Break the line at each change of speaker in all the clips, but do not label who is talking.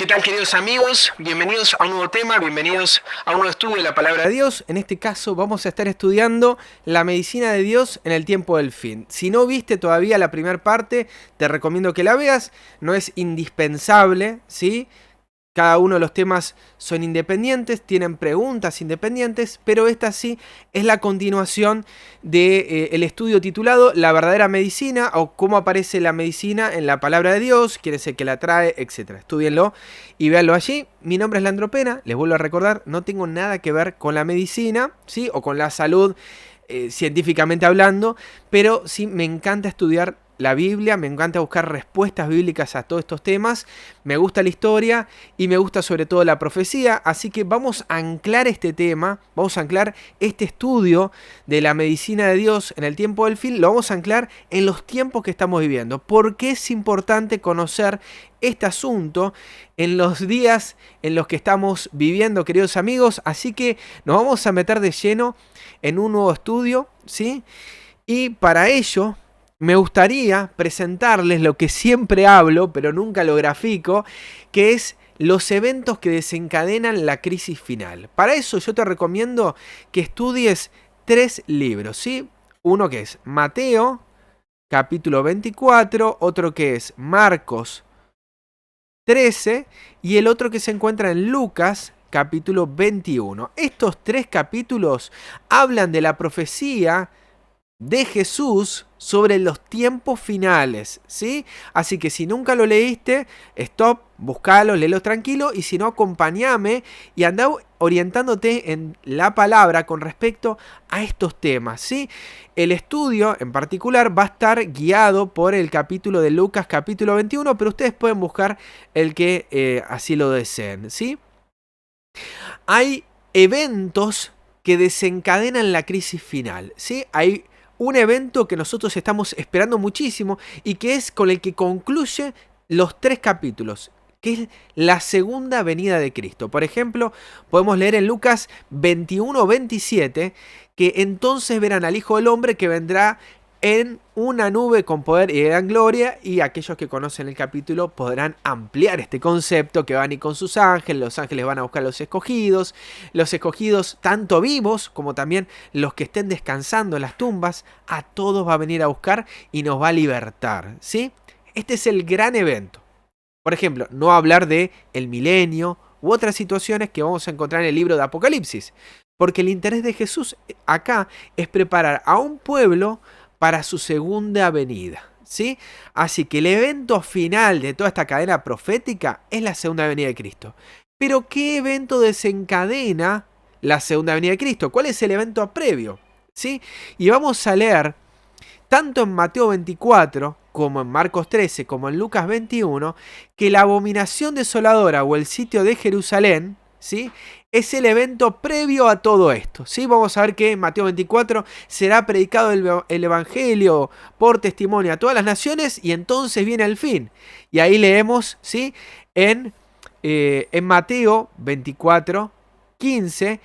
¿Qué tal, queridos amigos? Bienvenidos a un nuevo tema, bienvenidos a un nuevo estudio de la palabra de Dios. En este caso vamos a estar estudiando la medicina de Dios en el tiempo del fin. Si no viste todavía la primera parte, te recomiendo que la veas. No es indispensable, ¿sí? Cada uno de los temas son independientes, tienen preguntas independientes, pero esta sí es la continuación del estudio titulado La verdadera medicina, o cómo aparece la medicina en la palabra de Dios, quién es el que la trae, etc. Estúdienlo y véanlo allí. Mi nombre es Leandro Pena, les vuelvo a recordar, no tengo nada que ver con la medicina, ¿sí? O con la salud científicamente hablando, pero sí me encanta estudiar la Biblia, me encanta buscar respuestas bíblicas a todos estos temas, me gusta la historia y me gusta sobre todo la profecía, así que vamos a anclar este tema, vamos a anclar este estudio de la medicina de Dios en el tiempo del fin, lo vamos a anclar en los tiempos que estamos viviendo. ¿Por qué es importante conocer este asunto en los días en los que estamos viviendo, queridos amigos? Así que nos vamos a meter de lleno en un nuevo estudio, ¿sí? Y para ello me gustaría presentarles lo que siempre hablo, pero nunca lo grafico, que es los eventos que desencadenan la crisis final. Para eso yo te recomiendo que estudies 3 libros, ¿sí? Uno que es Mateo, capítulo 24, otro que es Marcos 13 y el otro que se encuentra en Lucas, capítulo 21. Estos 3 capítulos hablan de la profecía de Jesús sobre los tiempos finales, ¿sí? Así que si nunca lo leíste, stop, buscalo, léelo tranquilo, y si no, acompáñame y anda orientándote en la palabra con respecto a estos temas, ¿sí? El estudio en particular va a estar guiado por el capítulo de Lucas, capítulo 21, pero ustedes pueden buscar el que así lo deseen, ¿sí? Hay eventos que desencadenan la crisis final, ¿sí? Hay un evento que nosotros estamos esperando muchísimo y que es con el que concluye los 3 capítulos, que es la segunda venida de Cristo. Por ejemplo, podemos leer en Lucas 21-27 que entonces verán al Hijo del Hombre que vendrá en una nube con poder y gran gloria, y aquellos que conocen el capítulo podrán ampliar este concepto, que van a ir con sus ángeles, los ángeles van a buscar a los escogidos tanto vivos como también los que estén descansando en las tumbas, a todos va a venir a buscar y nos va a libertar, ¿sí? Este es el gran evento. Por ejemplo, no hablar de el milenio u otras situaciones que vamos a encontrar en el libro de Apocalipsis, porque el interés de Jesús acá es preparar a un pueblo para su segunda venida, ¿sí? Así que el evento final de toda esta cadena profética es la segunda venida de Cristo. Pero ¿qué evento desencadena la segunda venida de Cristo? ¿Cuál es el evento previo? ¿Sí? Y vamos a leer tanto en Mateo 24 como en Marcos 13 como en Lucas 21 que la abominación desoladora o el sitio de Jerusalén, ¿sí?, es el evento previo a todo esto, ¿sí? Vamos a ver que en Mateo 24 será predicado el Evangelio por testimonio a todas las naciones y entonces viene el fin. Y ahí leemos, ¿sí?, en Mateo 24, 15...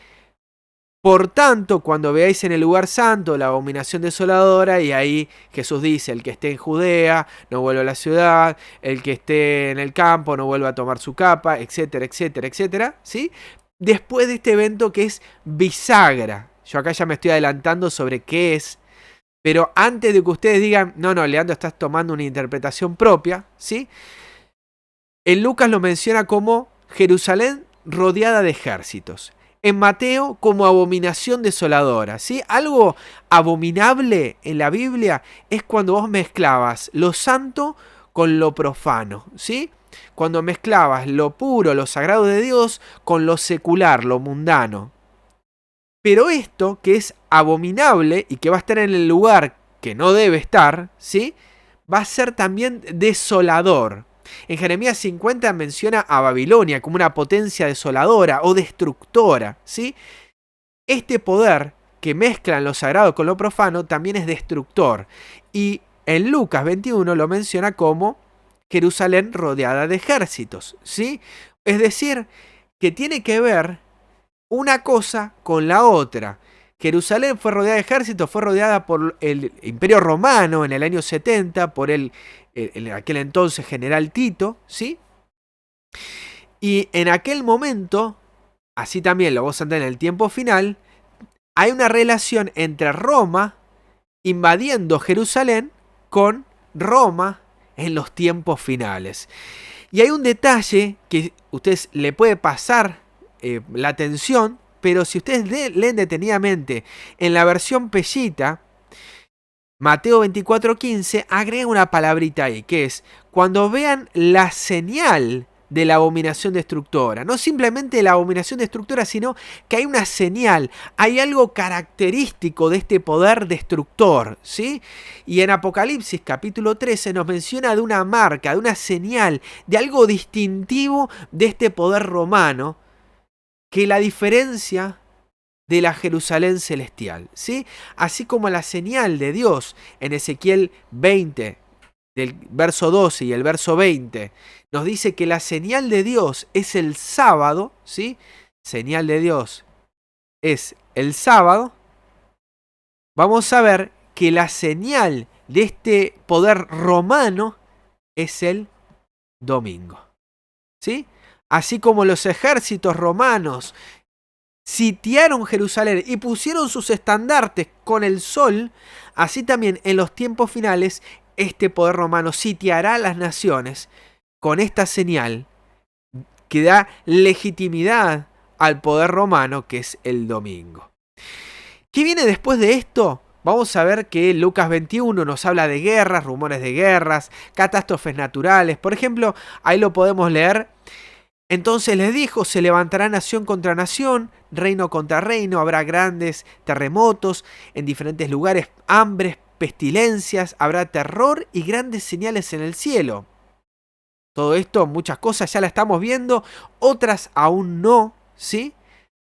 Por tanto, cuando veáis en el lugar santo la abominación desoladora, y ahí Jesús dice, el que esté en Judea no vuelva a la ciudad, el que esté en el campo no vuelva a tomar su capa, etcétera, etcétera, etcétera, ¿sí? Después de este evento que es bisagra. Yo acá ya me estoy adelantando sobre qué es, pero antes de que ustedes digan, no, Leandro, estás tomando una interpretación propia, ¿sí? En Lucas lo menciona como Jerusalén rodeada de ejércitos. En Mateo como abominación desoladora, ¿sí? Algo abominable en la Biblia es cuando vos mezclabas lo santo con lo profano, ¿sí? Cuando mezclabas lo puro, lo sagrado de Dios con lo secular, lo mundano. Pero esto que es abominable y que va a estar en el lugar que no debe estar, ¿sí?, va a ser también desolador. En Jeremías 50 menciona a Babilonia como una potencia desoladora o destructora, ¿sí? Este poder que mezcla lo sagrado con lo profano también es destructor. Y en Lucas 21 lo menciona como Jerusalén rodeada de ejércitos, ¿sí? Es decir, que tiene que ver una cosa con la otra. Jerusalén fue rodeada de ejércitos, fue rodeada por el Imperio Romano en el año 70, por en aquel entonces general Tito, ¿sí? Y en aquel momento, así también lo vamos a entender en el tiempo final, hay una relación entre Roma invadiendo Jerusalén con Roma en los tiempos finales. Y hay un detalle que a ustedes le puede pasar la atención, pero si ustedes leen detenidamente en la versión Pellita, Mateo 24:15 agrega una palabrita ahí, que es cuando vean la señal de la abominación destructora. No simplemente la abominación destructora, sino que hay una señal, hay algo característico de este poder destructor, ¿sí? Y en Apocalipsis capítulo 13 nos menciona de una marca, de una señal, de algo distintivo de este poder romano, que la diferencia de la Jerusalén celestial, ¿sí? Así como la señal de Dios en Ezequiel 20, del verso 12 y el verso 20, nos dice que la señal de Dios es el sábado, ¿sí? Señal de Dios es el sábado. Vamos a ver que la señal de este poder romano es el domingo, ¿sí? Así como los ejércitos romanos sitiaron Jerusalén y pusieron sus estandartes con el sol, así también en los tiempos finales este poder romano sitiará a las naciones con esta señal que da legitimidad al poder romano, que es el domingo. ¿Qué viene después de esto? Vamos a ver que Lucas 21 nos habla de guerras, rumores de guerras, catástrofes naturales. Por ejemplo, ahí lo podemos leer. Entonces les dijo, se levantará nación contra nación, reino contra reino, habrá grandes terremotos en diferentes lugares, hambres, pestilencias, habrá terror y grandes señales en el cielo. Todo esto, muchas cosas ya la estamos viendo, otras aún no, ¿sí?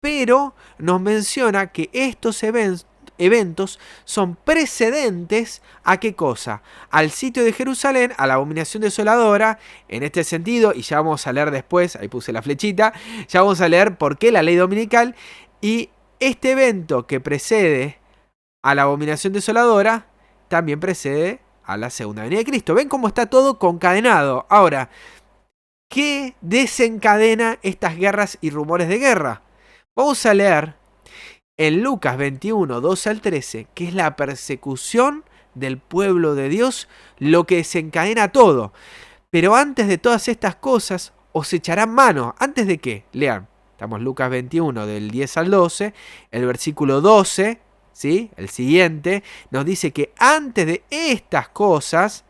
Pero nos menciona que estos eventos son precedentes a ¿qué cosa? Al sitio de Jerusalén, a la abominación desoladora. En este sentido, y ya vamos a leer después, ahí puse la flechita, ya vamos a leer por qué la ley dominical. Y este evento que precede a la abominación desoladora, también precede a la segunda venida de Cristo. ¿Ven cómo está todo concadenado? Ahora, ¿qué desencadena estas guerras y rumores de guerra? Vamos a leer en Lucas 21, 12 al 13, que es la persecución del pueblo de Dios, lo que desencadena todo. Pero antes de todas estas cosas, os echarán mano. ¿Antes de qué? Lean. Estamos en Lucas 21, del 10 al 12. El versículo 12, ¿sí? El siguiente, nos dice que antes de estas cosas,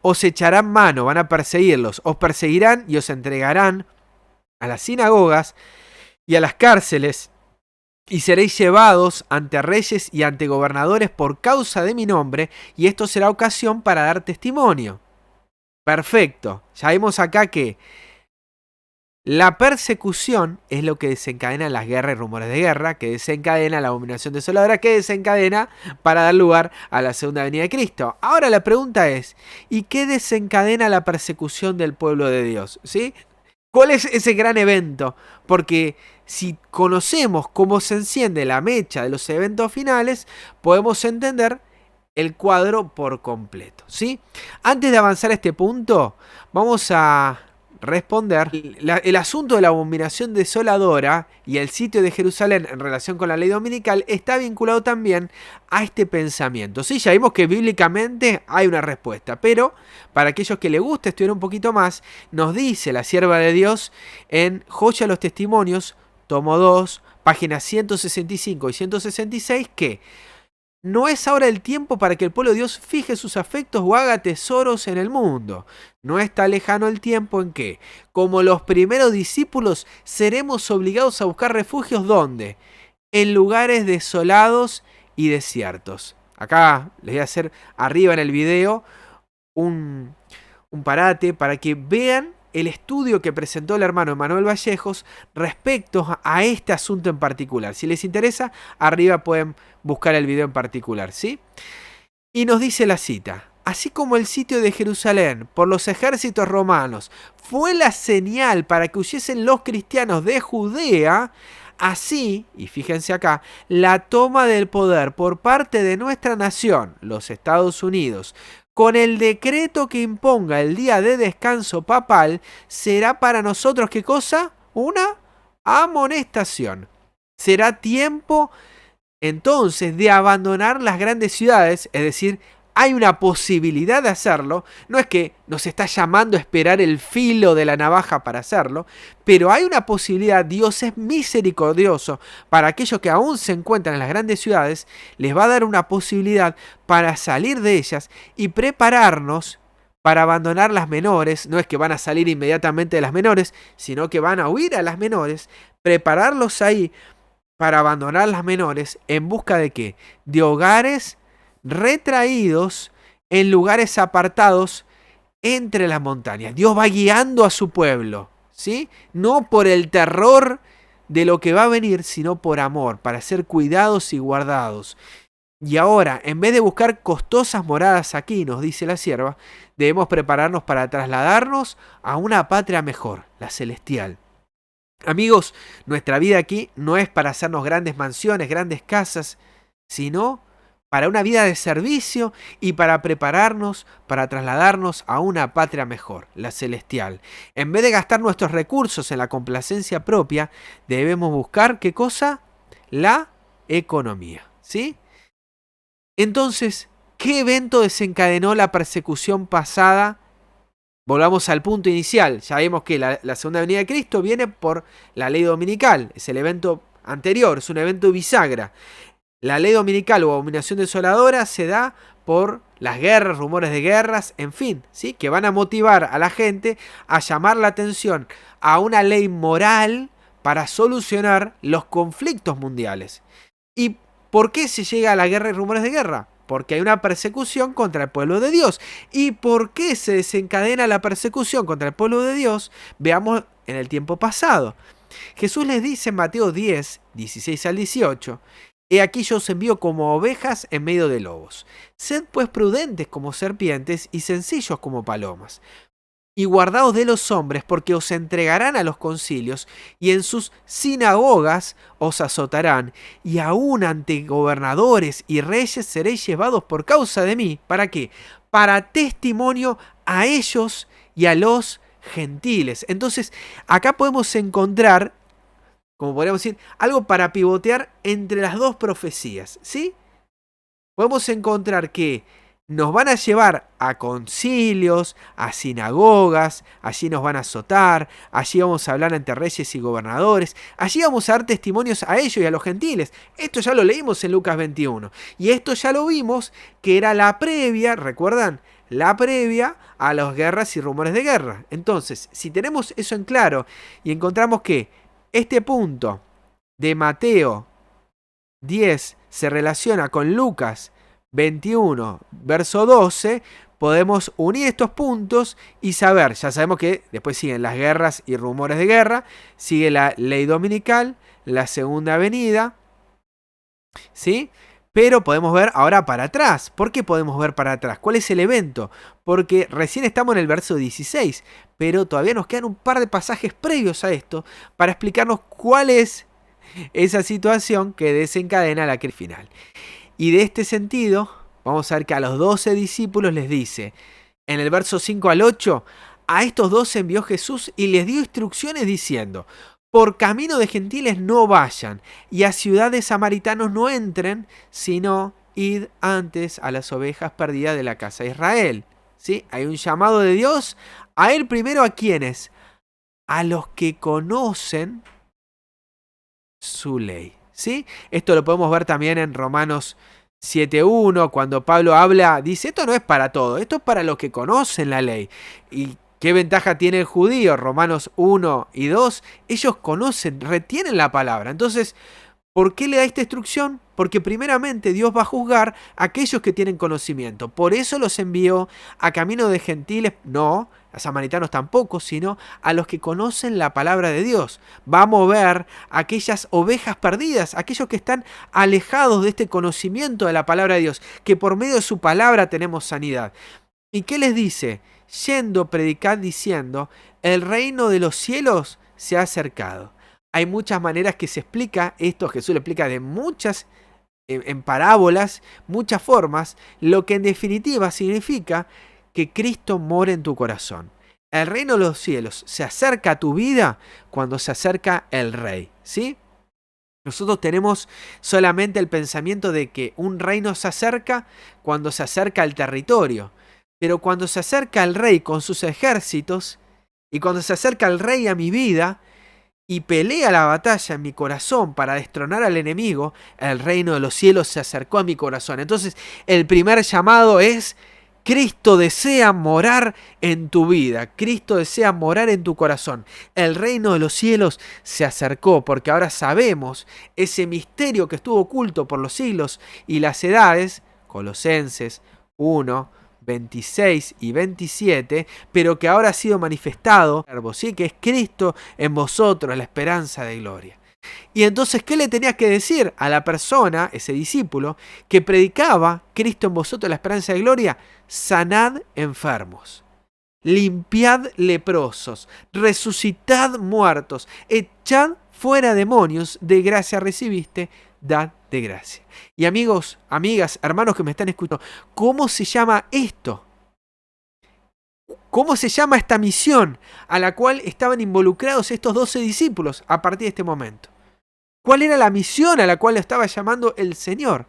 os echarán mano, van a perseguirlos. Os perseguirán y os entregarán a las sinagogas y a las cárceles, y seréis llevados ante reyes y ante gobernadores por causa de mi nombre, y esto será ocasión para dar testimonio. Perfecto. Ya vimos acá que la persecución es lo que desencadena las guerras y rumores de guerra, que desencadena la abominación desoladora, que desencadena para dar lugar a la segunda venida de Cristo. Ahora la pregunta es, ¿y qué desencadena la persecución del pueblo de Dios? ¿Sí? ¿Cuál es ese gran evento? Porque si conocemos cómo se enciende la mecha de los eventos finales, podemos entender el cuadro por completo, ¿sí? Antes de avanzar a este punto, vamos a responder el asunto de la abominación desoladora y el sitio de Jerusalén en relación con la ley dominical está vinculado también a este pensamiento. Sí, ya vimos que bíblicamente hay una respuesta, pero para aquellos que les gusta estudiar un poquito más, nos dice la sierva de Dios en Joya de los Testimonios, tomo 2, páginas 165 y 166, que no es ahora el tiempo para que el pueblo de Dios fije sus afectos o haga tesoros en el mundo. No está lejano el tiempo en que, como los primeros discípulos, seremos obligados a buscar refugios ¿dónde? En lugares desolados y desiertos. Acá les voy a hacer arriba en el video un parate para que vean el estudio que presentó el hermano Emanuel Vallejos respecto a este asunto en particular. Si les interesa, arriba pueden buscar el video en particular, ¿sí? Y nos dice la cita: así como el sitio de Jerusalén por los ejércitos romanos fue la señal para que huyesen los cristianos de Judea, así, y fíjense acá, la toma del poder por parte de nuestra nación, los Estados Unidos, con el decreto que imponga el día de descanso papal, será para nosotros, ¿qué cosa? Una amonestación. Será tiempo entonces de abandonar las grandes ciudades, es decir, hay una posibilidad de hacerlo, no es que nos está llamando a esperar el filo de la navaja para hacerlo, pero hay una posibilidad. Dios es misericordioso para aquellos que aún se encuentran en las grandes ciudades, les va a dar una posibilidad para salir de ellas y prepararnos para abandonar las menores. No es que van a salir inmediatamente de las menores, sino que van a huir a las menores, prepararlos ahí para abandonar las menores, ¿en busca de qué? De hogares retraídos en lugares apartados entre las montañas. Dios va guiando a su pueblo, ¿sí? No por el terror de lo que va a venir, sino por amor, para ser cuidados y guardados. Y ahora, en vez de buscar costosas moradas aquí, nos dice la sierva, debemos prepararnos para trasladarnos a una patria mejor, la celestial. Amigos, nuestra vida aquí no es para hacernos grandes mansiones, grandes casas, sino para una vida de servicio y para prepararnos, para trasladarnos a una patria mejor, la celestial. En vez de gastar nuestros recursos en la complacencia propia, debemos buscar, ¿qué cosa? La economía, ¿sí? Entonces, ¿qué evento desencadenó la persecución pasada? Volvamos al punto inicial. Ya vimos que la segunda venida de Cristo viene por la ley dominical. Es el evento anterior, es un evento bisagra. La ley dominical o abominación desoladora se da por las guerras, rumores de guerras, en fin, ¿sí? Que van a motivar a la gente a llamar la atención a una ley moral para solucionar los conflictos mundiales. ¿Y por qué se llega a la guerra y rumores de guerra? Porque hay una persecución contra el pueblo de Dios. ¿Y por qué se desencadena la persecución contra el pueblo de Dios? Veamos en el tiempo pasado. Jesús les dice en Mateo 10, 16 al 18, «He aquí yo os envío como ovejas en medio de lobos. Sed pues prudentes como serpientes y sencillos como palomas. Y guardaos de los hombres, porque os entregarán a los concilios, y en sus sinagogas os azotarán, y aún ante gobernadores y reyes seréis llevados por causa de mí». ¿Para qué? Para testimonio a ellos y a los gentiles. Entonces, acá podemos encontrar, como podríamos decir, algo para pivotear entre las dos profecías, ¿sí? Podemos encontrar que nos van a llevar a concilios, a sinagogas, allí nos van a azotar, allí vamos a hablar ante reyes y gobernadores, allí vamos a dar testimonios a ellos y a los gentiles. Esto ya lo leímos en Lucas 21. Y esto ya lo vimos que era la previa, ¿recuerdan? La previa a las guerras y rumores de guerra. Entonces, si tenemos eso en claro y encontramos que este punto de Mateo 10 se relaciona con Lucas 21, verso 12, podemos unir estos puntos y saber, ya sabemos que después siguen las guerras y rumores de guerra, sigue la ley dominical, la segunda venida, ¿sí? Pero podemos ver ahora para atrás. ¿Por qué podemos ver para atrás? ¿Cuál es el evento? Porque recién estamos en el verso 16, pero todavía nos quedan un par de pasajes previos a esto para explicarnos cuál es esa situación que desencadena la crisis final. Y de este sentido, vamos a ver que a los 12 discípulos les dice, en el verso 5 al 8, a estos 12 envió Jesús y les dio instrucciones diciendo, por camino de gentiles no vayan, y a ciudad de samaritanos no entren, sino id antes a las ovejas perdidas de la casa de Israel. ¿Sí? Hay un llamado de Dios a él primero, ¿a quiénes? A los que conocen su ley. ¿Sí? Esto lo podemos ver también en Romanos 7.1, cuando Pablo habla, dice, esto no es para todo, esto es para los que conocen la ley. ¿Y qué ventaja tiene el judío? Romanos 1 y 2, ellos conocen, retienen la palabra. Entonces, ¿por qué le da esta instrucción? Porque primeramente Dios va a juzgar a aquellos que tienen conocimiento. Por eso los envió a camino de gentiles, no, a samaritanos tampoco, sino a los que conocen la palabra de Dios. Va a mover a aquellas ovejas perdidas, aquellos que están alejados de este conocimiento de la palabra de Dios, que por medio de su palabra tenemos sanidad. ¿Y qué les dice? Yendo, predicad diciendo, el reino de los cielos se ha acercado. Hay muchas maneras que se explica esto, Jesús lo explica de muchas en parábolas, muchas formas, lo que en definitiva significa que Cristo mora en tu corazón. El reino de los cielos se acerca a tu vida cuando se acerca el Rey, ¿sí? Nosotros tenemos solamente el pensamiento de que un reino se acerca cuando se acerca al territorio, pero cuando se acerca el Rey con sus ejércitos y cuando se acerca el Rey a mi vida y pelea la batalla en mi corazón para destronar al enemigo, el reino de los cielos se acercó a mi corazón. Entonces, el primer llamado es: Cristo desea morar en tu vida, Cristo desea morar en tu corazón. El reino de los cielos se acercó porque ahora sabemos ese misterio que estuvo oculto por los siglos y las edades, Colosenses 1, 26 y 27, pero que ahora ha sido manifestado, ¿sí? Que es Cristo en vosotros, la esperanza de gloria. Y entonces, ¿qué le tenías que decir a la persona, ese discípulo, que predicaba Cristo en vosotros, la esperanza de gloria? Sanad enfermos, limpiad leprosos, resucitad muertos, echad fuera demonios, de gracia recibiste, dad de gracia. Y amigos, amigas, hermanos que me están escuchando, ¿cómo se llama esto? ¿Cómo se llama esta misión a la cual estaban involucrados estos 12 discípulos a partir de este momento? ¿Cuál era la misión a la cual lo estaba llamando el Señor?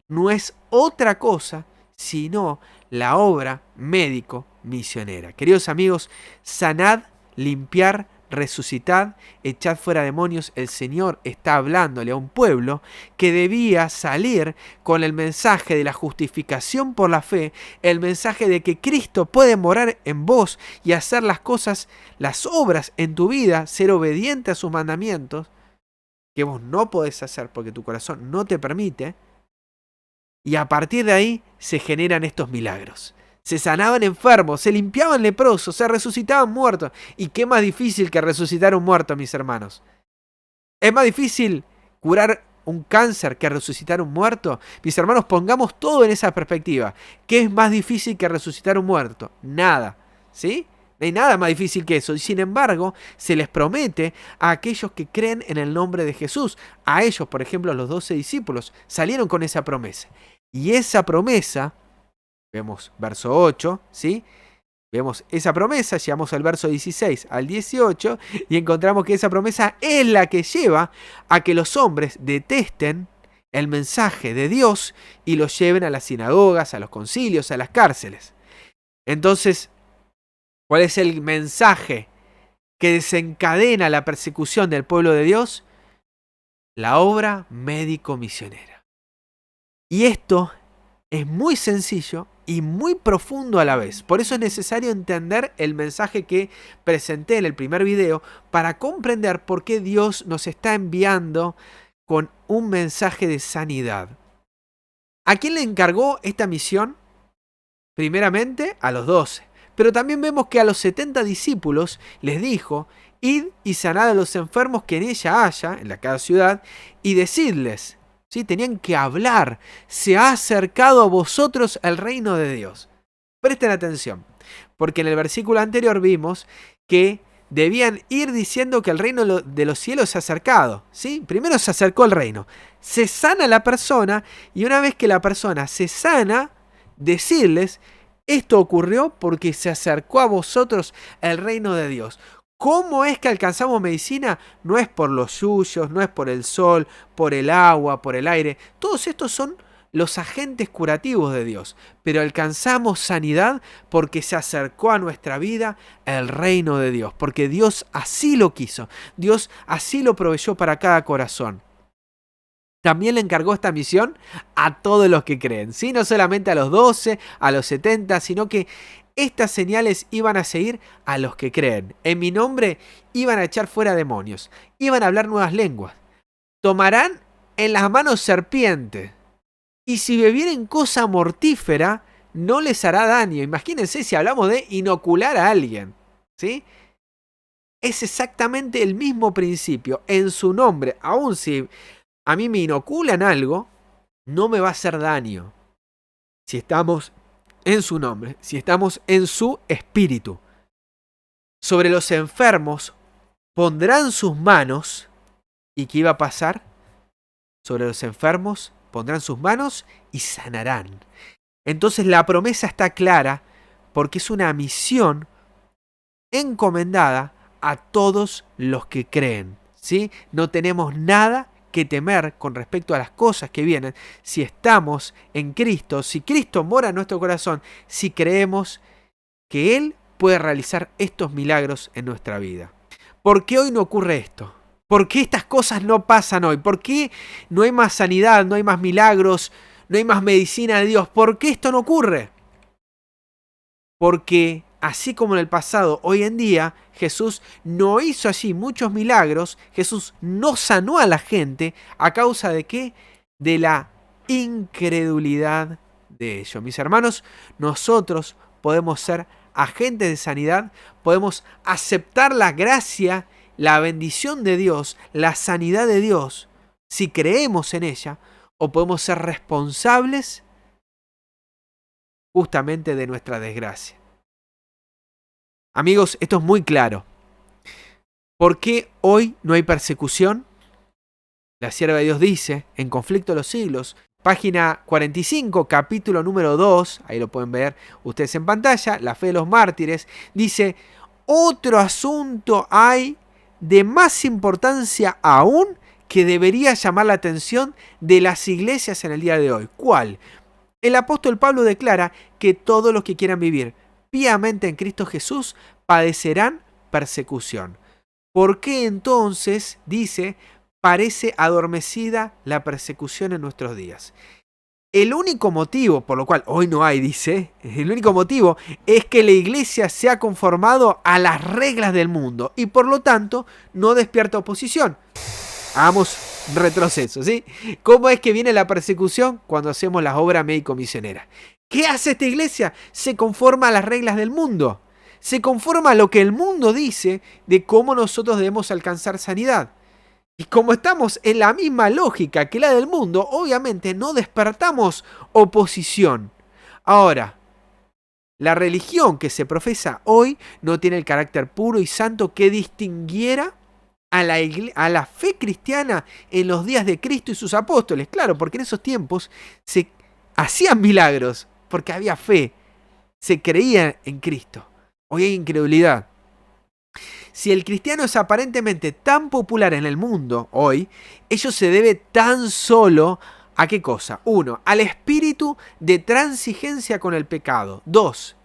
No es otra cosa sino la obra médico-misionera. Queridos amigos, sanad, limpiar, resucitad, echad fuera demonios. El Señor está hablándole a un pueblo que debía salir con el mensaje de la justificación por la fe, el mensaje de que Cristo puede morar en vos y hacer las cosas, las obras en tu vida, ser obediente a sus mandamientos, que vos no podés hacer porque tu corazón no te permite. Y a partir de ahí se generan estos milagros. Se sanaban enfermos, se limpiaban leprosos, se resucitaban muertos. ¿Y qué más difícil que resucitar un muerto, mis hermanos? ¿Es más difícil curar un cáncer que resucitar un muerto? Mis hermanos, pongamos todo en esa perspectiva. ¿Qué es más difícil que resucitar un muerto? Nada, ¿sí? No hay nada más difícil que eso. Y sin embargo, se les promete a aquellos que creen en el nombre de Jesús. A ellos, por ejemplo, los 12 discípulos, salieron con esa promesa. Y esa promesa, vemos verso 8, ¿sí? Vemos esa promesa, llegamos al verso 16 al 18 y encontramos que esa promesa es la que lleva a que los hombres detesten el mensaje de Dios y lo lleven a las sinagogas, a los concilios, a las cárceles. Entonces, ¿cuál es el mensaje que desencadena la persecución del pueblo de Dios? La obra médico-misionera. Y esto es muy sencillo y muy profundo a la vez. Por eso es necesario entender el mensaje que presenté en el primer video para comprender por qué Dios nos está enviando con un mensaje de sanidad. ¿A quién le encargó esta misión? Primeramente a los 12. Pero también vemos que a los 70 discípulos les dijo: id y sanad a los enfermos que en ella haya, en cada ciudad, y decidles. ¿Sí? Tenían que hablar. Se ha acercado a vosotros el reino de Dios. Presten atención, porque en el versículo anterior vimos que debían ir diciendo que el reino de los cielos se ha acercado. ¿Sí? Primero se acercó el reino. Se sana la persona y una vez que la persona se sana, decirles: esto ocurrió porque se acercó a vosotros el reino de Dios. ¿Cómo es que alcanzamos medicina? No es por los yuyos, no es por el sol, por el agua, por el aire. Todos estos son los agentes curativos de Dios. Pero alcanzamos sanidad porque se acercó a nuestra vida el reino de Dios. Porque Dios así lo quiso. Dios así lo proveyó para cada corazón. También le encargó esta misión a todos los que creen, ¿sí? No solamente a los 12, a los 70, sino que estas señales iban a seguir a los que creen. En mi nombre iban a echar fuera demonios, iban a hablar nuevas lenguas, tomarán en las manos serpientes, y si bebieren cosa mortífera, no les hará daño. Imagínense si hablamos de inocular a alguien, ¿sí? Es exactamente el mismo principio. En su nombre, aun si a mí me inoculan algo, no me va a hacer daño. Si estamos en su nombre, si estamos en su espíritu. Sobre los enfermos pondrán sus manos. ¿Y qué iba a pasar? Sobre los enfermos pondrán sus manos y sanarán. Entonces la promesa está clara porque es una misión encomendada a todos los que creen, ¿sí? No tenemos nada que temer con respecto a las cosas que vienen si estamos en Cristo, si Cristo mora en nuestro corazón, si creemos que Él puede realizar estos milagros en nuestra vida. ¿Por qué hoy no ocurre esto? ¿Por qué estas cosas no pasan hoy? ¿Por qué no hay más sanidad, no hay más milagros, no hay más medicina de Dios? ¿Por qué esto no ocurre? Porque así como en el pasado, hoy en día, Jesús no hizo allí muchos milagros, Jesús no sanó a la gente, ¿a causa de qué? De la incredulidad de ellos. Mis hermanos, nosotros podemos ser agentes de sanidad, podemos aceptar la gracia, la bendición de Dios, la sanidad de Dios, si creemos en ella, o podemos ser responsables justamente de nuestra desgracia. Amigos, esto es muy claro. ¿Por qué hoy no hay persecución? La sierva de Dios dice, en Conflicto de los Siglos, página 45, capítulo número 2, ahí lo pueden ver ustedes en pantalla, La fe de los mártires, dice, otro asunto hay de más importancia aún que debería llamar la atención de las iglesias en el día de hoy. ¿Cuál? El apóstol Pablo declara que todos los que quieran vivir piamente en Cristo Jesús padecerán persecución. ¿Por qué entonces, dice, parece adormecida la persecución en nuestros días? El único motivo por lo cual hoy no hay, dice, el único motivo es que la iglesia se ha conformado a las reglas del mundo y por lo tanto no despierta oposición. Hagamos retroceso, ¿sí? ¿Cómo es que viene la persecución? Cuando hacemos las obras médico-misioneras. ¿Qué hace esta iglesia? Se conforma a las reglas del mundo. Se conforma a lo que el mundo dice de cómo nosotros debemos alcanzar sanidad. Y como estamos en la misma lógica que la del mundo, obviamente no despertamos oposición. Ahora, la religión que se profesa hoy no tiene el carácter puro y santo que distinguiera a la fe cristiana en los días de Cristo y sus apóstoles. Claro, porque en esos tiempos se hacían milagros, porque había fe, se creía en Cristo. Hoy hay incredulidad. Si el cristiano es aparentemente tan popular en el mundo hoy, ello se debe tan solo ¿a qué cosa? 1. Al espíritu de transigencia con el pecado. 2.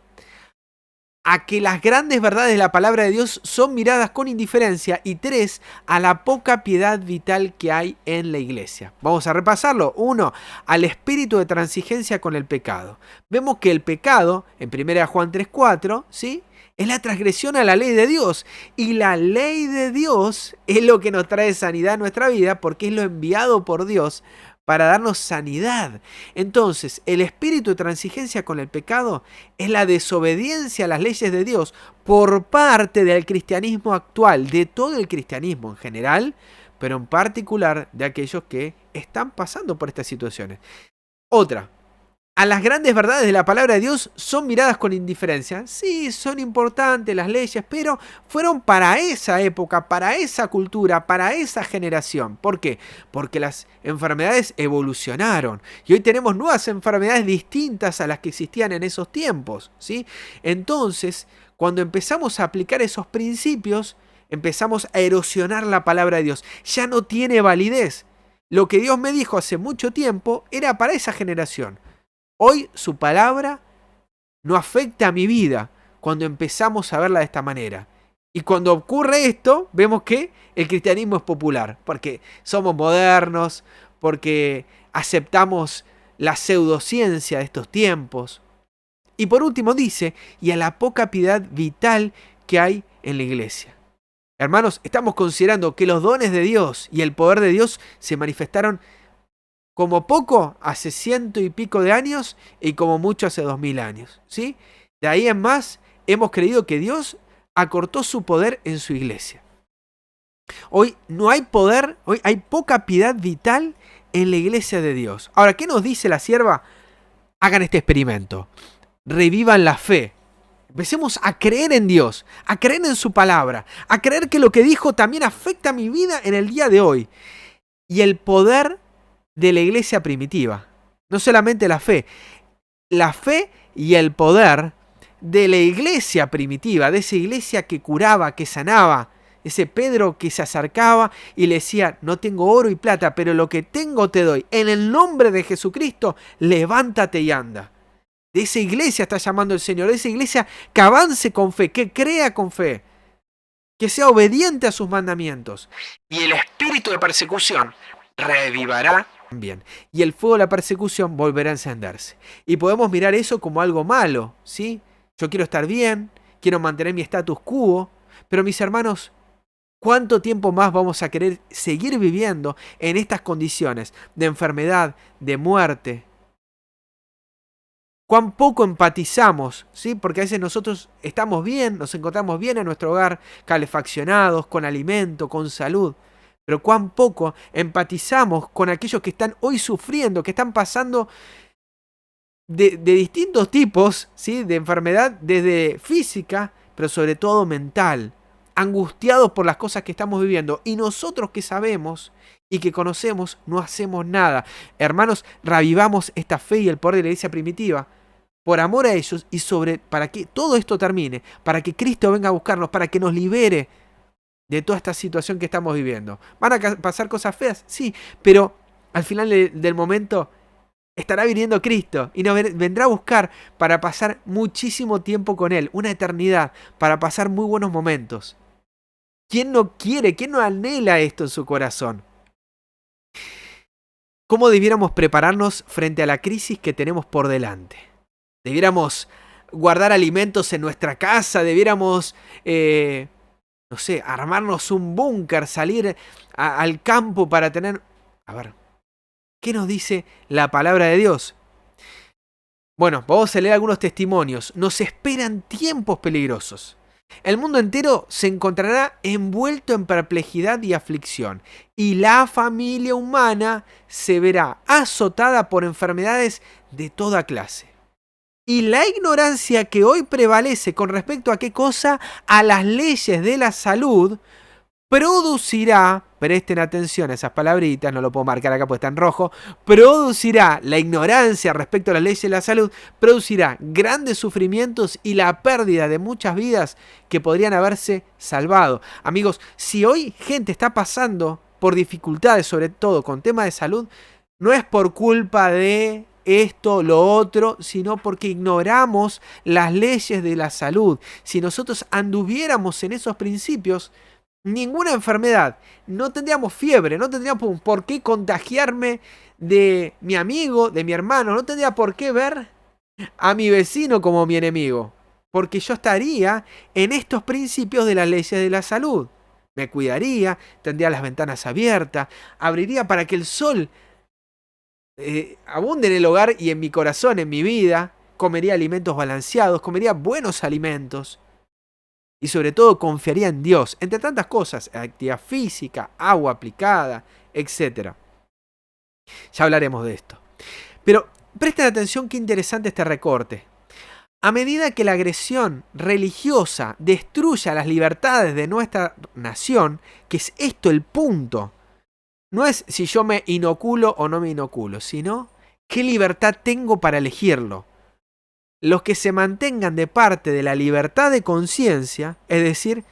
A que las grandes verdades de la palabra de Dios son miradas con indiferencia. Y 3. A la poca piedad vital que hay en la iglesia. Vamos a repasarlo. 1. Al espíritu de transigencia con el pecado. Vemos que el pecado, en 1 Juan 3:4, ¿sí?, es la transgresión a la ley de Dios. Y la ley de Dios es lo que nos trae sanidad a nuestra vida porque es lo enviado por Dios para darnos sanidad. Entonces, el espíritu de transigencia con el pecado es la desobediencia a las leyes de Dios por parte del cristianismo actual, de todo el cristianismo en general, pero en particular de aquellos que están pasando por estas situaciones. Otra. A las grandes verdades de la palabra de Dios son miradas con indiferencia. Sí, son importantes las leyes, pero fueron para esa época, para esa cultura, para esa generación. ¿Por qué? Porque las enfermedades evolucionaron y hoy tenemos nuevas enfermedades distintas a las que existían en esos tiempos, ¿sí? Entonces, cuando empezamos a aplicar esos principios, empezamos a erosionar la palabra de Dios. Ya no tiene validez. Lo que Dios me dijo hace mucho tiempo era para esa generación. Hoy su palabra no afecta a mi vida cuando empezamos a verla de esta manera. Y cuando ocurre esto, vemos que el cristianismo es popular, porque somos modernos, porque aceptamos la pseudociencia de estos tiempos. Y por último dice, y a la poca piedad vital que hay en la iglesia. Hermanos, estamos considerando que los dones de Dios y el poder de Dios se manifestaron como poco hace 100 y pico de años y como mucho hace 2000 años, ¿sí? De ahí en más hemos creído que Dios acortó su poder en su iglesia. Hoy no hay poder, hoy hay poca piedad vital en la iglesia de Dios. Ahora, ¿qué nos dice la sierva? Hagan este experimento, revivan la fe. Empecemos a creer en Dios, a creer en su palabra, a creer que lo que dijo también afecta a mi vida en el día de hoy. Y el poder de la iglesia primitiva. No solamente la fe y el poder de la iglesia primitiva, de esa iglesia que curaba, que sanaba, ese Pedro que se acercaba y le decía, no tengo oro y plata, pero lo que tengo te doy. En el nombre de Jesucristo, levántate y anda. De esa iglesia está llamando el Señor, de esa iglesia que avance con fe, que crea con fe, que sea obediente a sus mandamientos. Y el espíritu de persecución revivará también. Y el fuego de la persecución volverá a encenderse. Y podemos mirar eso como algo malo, ¿sí? Yo quiero estar bien, quiero mantener mi status quo, pero mis hermanos, ¿cuánto tiempo más vamos a querer seguir viviendo en estas condiciones de enfermedad, de muerte? Cuán poco empatizamos, ¿sí? Porque a veces nosotros estamos bien, nos encontramos bien en nuestro hogar, calefaccionados, con alimento, con salud. Pero cuán poco empatizamos con aquellos que están hoy sufriendo, que están pasando de distintos tipos, ¿sí? De enfermedad, desde física, pero sobre todo mental, angustiados por las cosas que estamos viviendo. Y nosotros que sabemos y que conocemos, no hacemos nada. Hermanos, revivamos esta fe y el poder de la iglesia primitiva, por amor a ellos y para que todo esto termine, para que Cristo venga a buscarnos, para que nos libere de toda esta situación que estamos viviendo. ¿Van a pasar cosas feas? Sí, pero al final del momento estará viniendo Cristo y nos vendrá a buscar para pasar muchísimo tiempo con Él, una eternidad, para pasar muy buenos momentos. ¿Quién no quiere, quién no anhela esto en su corazón? ¿Cómo debiéramos prepararnos frente a la crisis que tenemos por delante? Debiéramos guardar alimentos en nuestra casa, debiéramos, no sé, armarnos un búnker, salir al campo para tener... A ver, ¿qué nos dice la palabra de Dios? Bueno, vamos a leer algunos testimonios. Nos esperan tiempos peligrosos. El mundo entero se encontrará envuelto en perplejidad y aflicción, y la familia humana se verá azotada por enfermedades de toda clase. Y la ignorancia que hoy prevalece con respecto a qué cosa, a las leyes de la salud, producirá, presten atención a esas palabritas, no lo puedo marcar acá porque está en rojo, producirá la ignorancia respecto a las leyes de la salud, producirá grandes sufrimientos y la pérdida de muchas vidas que podrían haberse salvado. Amigos, si hoy gente está pasando por dificultades, sobre todo con temas de salud, no es por culpa de esto, lo otro, sino porque ignoramos las leyes de la salud. Si nosotros anduviéramos en esos principios, ninguna enfermedad, no tendríamos fiebre, no tendríamos por qué contagiarme de mi amigo, de mi hermano, no tendría por qué ver a mi vecino como mi enemigo, porque yo estaría en estos principios de las leyes de la salud. Me cuidaría, tendría las ventanas abiertas, abriría para que el sol abunde en el hogar y en mi corazón, en mi vida, comería alimentos balanceados, comería buenos alimentos. Y sobre todo confiaría en Dios, entre tantas cosas, actividad física, agua aplicada, etc. Ya hablaremos de esto. Pero presten atención qué interesante este recorte. A medida que la agresión religiosa destruya las libertades de nuestra nación, que es esto el punto, no es si yo me inoculo o no me inoculo, sino qué libertad tengo para elegirlo. Los que se mantengan de parte de la libertad de conciencia, es decir,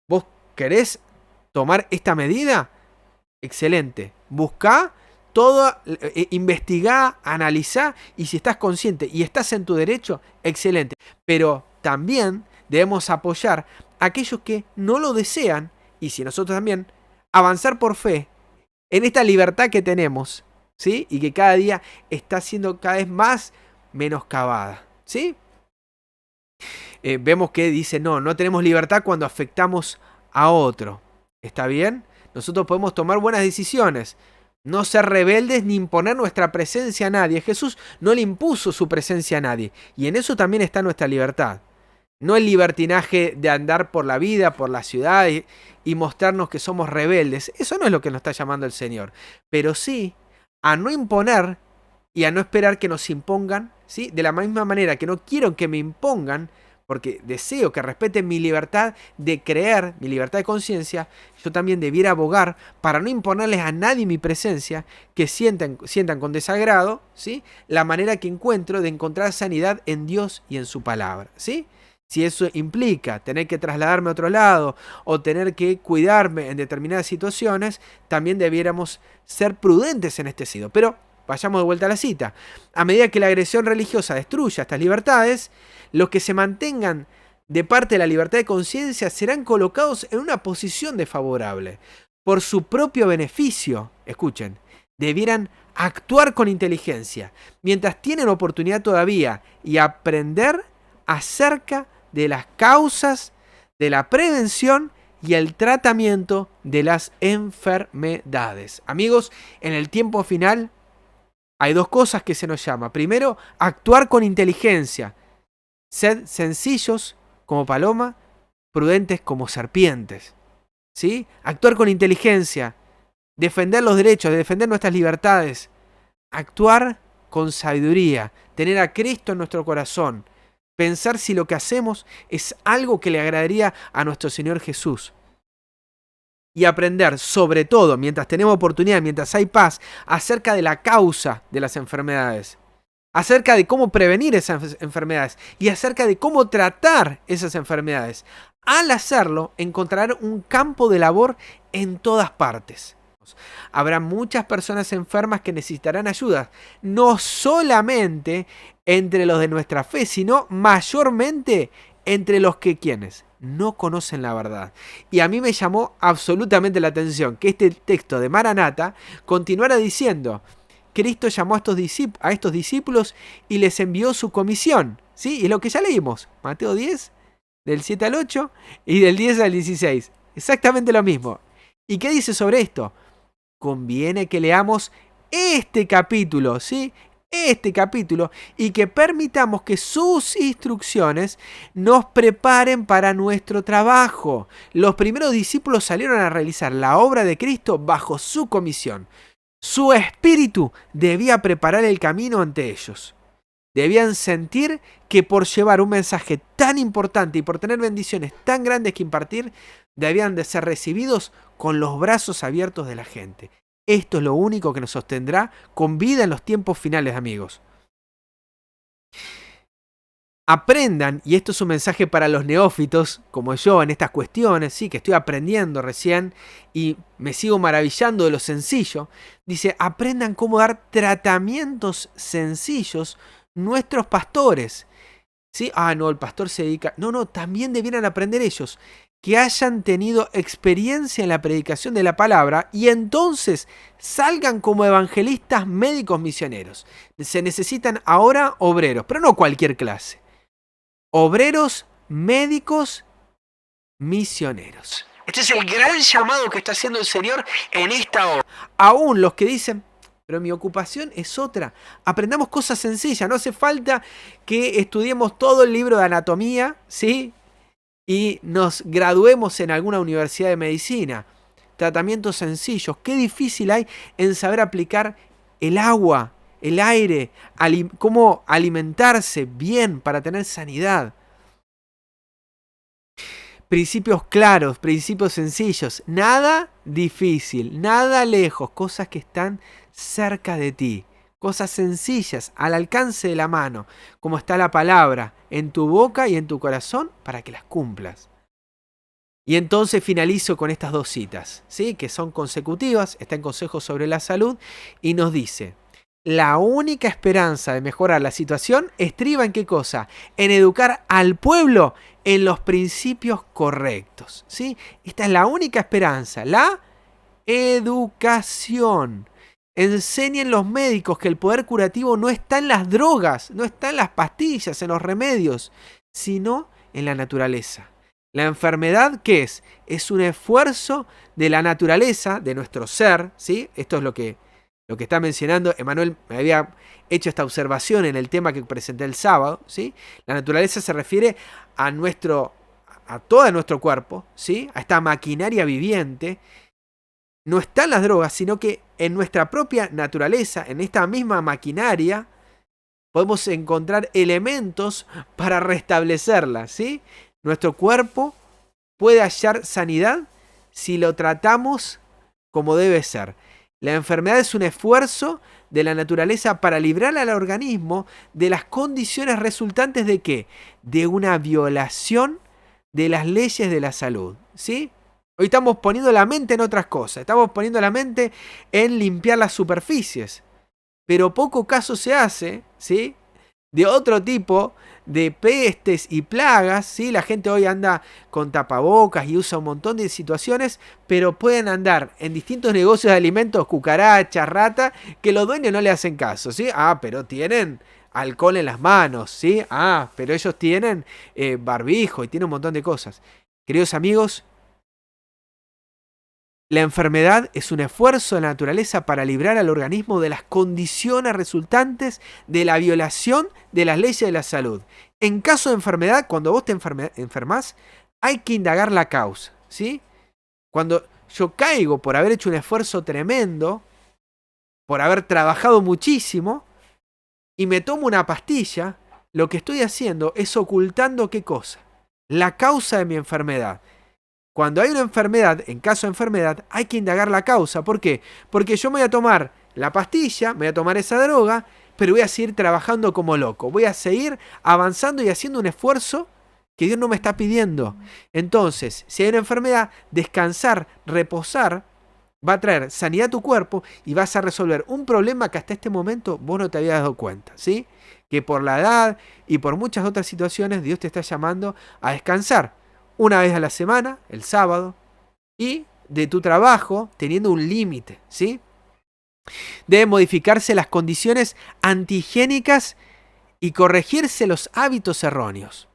¿vos querés tomar esta medida? Excelente. Buscá todo, investigá, analizá, y si estás consciente y estás en tu derecho, excelente. Pero también debemos apoyar a aquellos que no lo desean, y si nosotros también, avanzar por fe en esta libertad que tenemos, ¿sí? Y que cada día está siendo cada vez más menoscabada. ¿Sí? Vemos que dice, no tenemos libertad cuando afectamos a otro. ¿Está bien? Nosotros podemos tomar buenas decisiones. No ser rebeldes ni imponer nuestra presencia a nadie. Jesús no le impuso su presencia a nadie. Y en eso también está nuestra libertad. No el libertinaje de andar por la vida, por la ciudad y mostrarnos que somos rebeldes. Eso no es lo que nos está llamando el Señor. Pero sí a no imponer y a no esperar que nos impongan, ¿sí? De la misma manera que no quiero que me impongan, porque deseo que respeten mi libertad de creer, mi libertad de conciencia, yo también debiera abogar para no imponerles a nadie mi presencia, que sientan con desagrado, ¿sí?, la manera que encuentro de encontrar sanidad en Dios y en su palabra, ¿sí? Si eso implica tener que trasladarme a otro lado o tener que cuidarme en determinadas situaciones, también debiéramos ser prudentes en este sentido. Pero vayamos de vuelta a la cita. A medida que la agresión religiosa destruya estas libertades, los que se mantengan de parte de la libertad de conciencia serán colocados en una posición desfavorable. Por su propio beneficio, escuchen, debieran actuar con inteligencia, mientras tienen oportunidad todavía, y aprender acerca de las causas, de la prevención y el tratamiento de las enfermedades. Amigos, en el tiempo final hay dos cosas que se nos llama. Primero, actuar con inteligencia. Sed sencillos como paloma, prudentes como serpientes. ¿Sí? Actuar con inteligencia. Defender los derechos, defender nuestras libertades. Actuar con sabiduría. Tener a Cristo en nuestro corazón. Pensar si lo que hacemos es algo que le agradaría a nuestro Señor Jesús. Y aprender, sobre todo, mientras tenemos oportunidad, mientras hay paz, acerca de la causa de las enfermedades. Acerca de cómo prevenir esas enfermedades y acerca de cómo tratar esas enfermedades. Al hacerlo, encontrarán un campo de labor en todas partes. Habrá muchas personas enfermas que necesitarán ayuda, no solamente entre los de nuestra fe, sino mayormente entre los que, ¿quiénes?, no conocen la verdad. Y a mí me llamó absolutamente la atención que este texto de Maranata continuara diciendo: Cristo llamó a estos discípulos y les envió su comisión. ¿Sí? Y lo que ya leímos, Mateo 10, del 7 al 8 y del 10 al 16. Exactamente lo mismo. ¿Y qué dice sobre esto? Conviene que leamos este capítulo, ¿sí? Este capítulo, y que permitamos que sus instrucciones nos preparen para nuestro trabajo. Los primeros discípulos salieron a realizar la obra de Cristo bajo su comisión. Su espíritu debía preparar el camino ante ellos. Debían sentir que por llevar un mensaje tan importante y por tener bendiciones tan grandes que impartir, debían de ser recibidos con los brazos abiertos de la gente. Esto es lo único que nos sostendrá con vida en los tiempos finales, amigos. Aprendan, y esto es un mensaje para los neófitos, como yo, en estas cuestiones, sí, que estoy aprendiendo recién y me sigo maravillando de lo sencillo. Dice, aprendan cómo dar tratamientos sencillos nuestros pastores. ¿Sí? No, el pastor se dedica... No, también debieran aprender ellos, que hayan tenido experiencia en la predicación de la palabra y entonces salgan como evangelistas, médicos, misioneros. Se necesitan ahora obreros, pero no cualquier clase. Obreros, médicos, misioneros. Este es el gran llamado que está haciendo el Señor en esta hora. Aún los que dicen, pero mi ocupación es otra. Aprendamos cosas sencillas. No hace falta que estudiemos todo el libro de anatomía, ¿sí?, y nos graduemos en alguna universidad de medicina. Tratamientos sencillos. Qué difícil hay en saber aplicar el agua, el aire, cómo alimentarse bien para tener sanidad. Principios claros, principios sencillos. Nada difícil, nada lejos. Cosas que están cerca de ti. Cosas sencillas, al alcance de la mano, como está la palabra, en tu boca y en tu corazón, para que las cumplas. Y entonces finalizo con estas dos citas, ¿sí?, que son consecutivas, está en Consejos sobre la Salud, y nos dice, la única esperanza de mejorar la situación estriba en ¿qué cosa? En educar al pueblo en los principios correctos, ¿sí? Esta es la única esperanza, la educación. Enseñen los médicos que el poder curativo no está en las drogas, no está en las pastillas, en los remedios, sino en la naturaleza. La enfermedad, ¿qué es? Es un esfuerzo de la naturaleza, de nuestro ser, ¿sí? Esto es lo que está mencionando. Emanuel me había hecho esta observación en el tema que presenté el sábado, ¿sí? La naturaleza se refiere a todo nuestro cuerpo, ¿sí?, a esta maquinaria viviente. No está en las drogas, sino que en nuestra propia naturaleza, en esta misma maquinaria, podemos encontrar elementos para restablecerla, ¿sí? Nuestro cuerpo puede hallar sanidad si lo tratamos como debe ser. La enfermedad es un esfuerzo de la naturaleza para librar al organismo de las condiciones resultantes de ¿qué? De una violación de las leyes de la salud, ¿sí? Hoy estamos poniendo la mente en otras cosas, estamos poniendo la mente en limpiar las superficies, pero poco caso se hace, ¿sí? De otro tipo de pestes y plagas, ¿sí? La gente hoy anda con tapabocas y usa un montón de situaciones, pero pueden andar en distintos negocios de alimentos, cucarachas, ratas, que los dueños no le hacen caso, ¿sí? Ah, pero tienen alcohol en las manos, ¿sí? Ah, pero ellos tienen barbijo y tienen un montón de cosas. Queridos amigos, la enfermedad es un esfuerzo de la naturaleza para librar al organismo de las condiciones resultantes de la violación de las leyes de la salud. En caso de enfermedad, cuando vos te enfermás, hay que indagar la causa, ¿sí? Cuando yo caigo por haber hecho un esfuerzo tremendo, por haber trabajado muchísimo, y me tomo una pastilla, lo que estoy haciendo es ocultando ¿qué cosa? La causa de mi enfermedad. Cuando hay una enfermedad, en caso de enfermedad, hay que indagar la causa. ¿Por qué? Porque yo me voy a tomar la pastilla, me voy a tomar esa droga, pero voy a seguir trabajando como loco. Voy a seguir avanzando y haciendo un esfuerzo que Dios no me está pidiendo. Entonces, si hay una enfermedad, descansar, reposar, va a traer sanidad a tu cuerpo y vas a resolver un problema que hasta este momento vos no te habías dado cuenta, ¿sí? Que por la edad y por muchas otras situaciones, Dios te está llamando a descansar. Una vez a la semana, el sábado, y de tu trabajo teniendo un límite, ¿sí? Deben modificarse las condiciones antihigiénicas y corregirse los hábitos erróneos.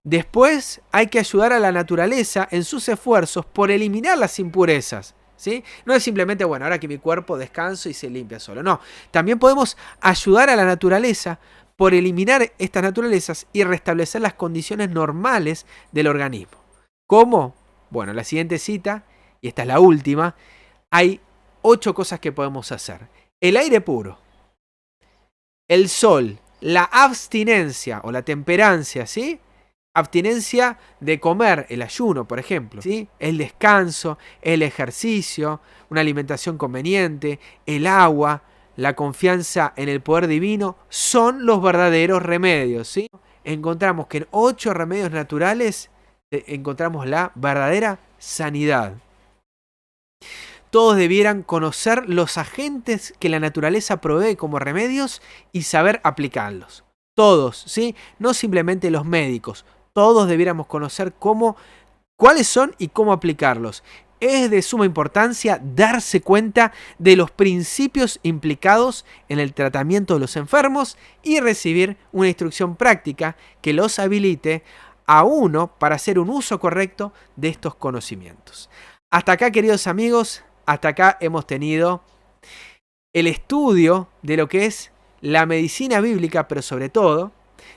Después hay que ayudar a la naturaleza en sus esfuerzos por eliminar las impurezas, ¿sí? No es simplemente, bueno, ahora que mi cuerpo descanso y se limpia solo, no. También podemos ayudar a la naturaleza por eliminar estas naturalezas y restablecer las condiciones normales del organismo. ¿Cómo? Bueno, la siguiente cita, y esta es la última, hay 8 cosas que podemos hacer. El aire puro, el sol, la abstinencia o la temperancia, ¿sí? Abstinencia de comer, el ayuno, por ejemplo, ¿sí? El descanso, el ejercicio, una alimentación conveniente, el agua, la confianza en el poder divino, son los verdaderos remedios, ¿sí? Encontramos que en 8 remedios naturales encontramos la verdadera sanidad. Todos debieran conocer los agentes que la naturaleza provee como remedios y saber aplicarlos. Todos, ¿sí? No simplemente los médicos. Todos debiéramos conocer cuáles son y cómo aplicarlos. Es de suma importancia darse cuenta de los principios implicados en el tratamiento de los enfermos y recibir una instrucción práctica que los habilite a uno para hacer un uso correcto de estos conocimientos. Hasta acá, queridos amigos, hasta acá hemos tenido el estudio de lo que es la medicina bíblica, pero sobre todo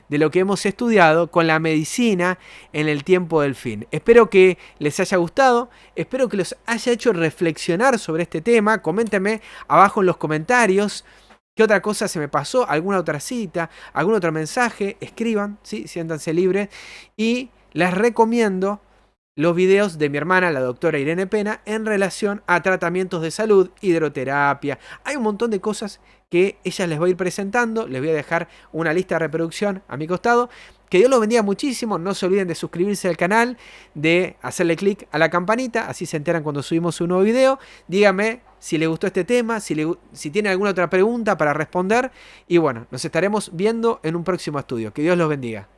de lo que hemos estudiado con la medicina en el tiempo del fin. Espero que les haya gustado, espero que los haya hecho reflexionar sobre este tema. Coméntenme abajo en los comentarios qué otra cosa se me pasó, alguna otra cita, algún otro mensaje, escriban, ¿sí? Siéntanse libres, y les recomiendo los videos de mi hermana, la doctora Irene Pena, en relación a tratamientos de salud, hidroterapia. Hay un montón de cosas que ella les va a ir presentando. Les voy a dejar una lista de reproducción a mi costado. Que Dios los bendiga muchísimo. No se olviden de suscribirse al canal, de hacerle clic a la campanita, así se enteran cuando subimos un nuevo video. Díganme si les gustó este tema, si tienen alguna otra pregunta para responder. Y bueno, nos estaremos viendo en un próximo estudio. Que Dios los bendiga.